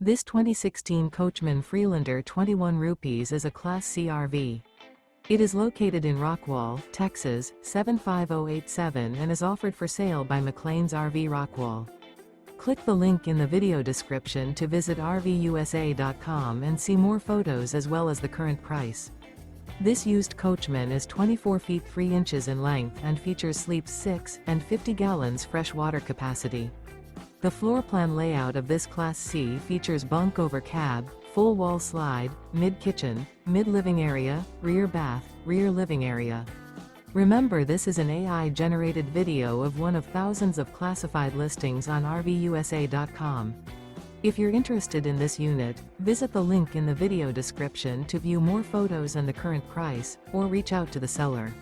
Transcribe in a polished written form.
This 2016 Coachmen Freelander 21 rupees is a Class C RV. It is located in Rockwall, Texas, 75087 and is offered for sale by McClain's RV Rockwall. Click the link in the video description to visit RVUSA.com and see more photos as well as the current price. This used Coachman is 24 feet 3 inches in length and features sleeps 6 and 50 gallons fresh water capacity. The floor plan layout of this Class C features bunk over cab, full wall slide, mid-kitchen, mid-living area, rear bath, rear living area. Remember, this is an AI-generated video of one of thousands of classified listings on RVUSA.com. If you're interested in this unit, visit the link in the video description to view more photos and the current price, or reach out to the seller.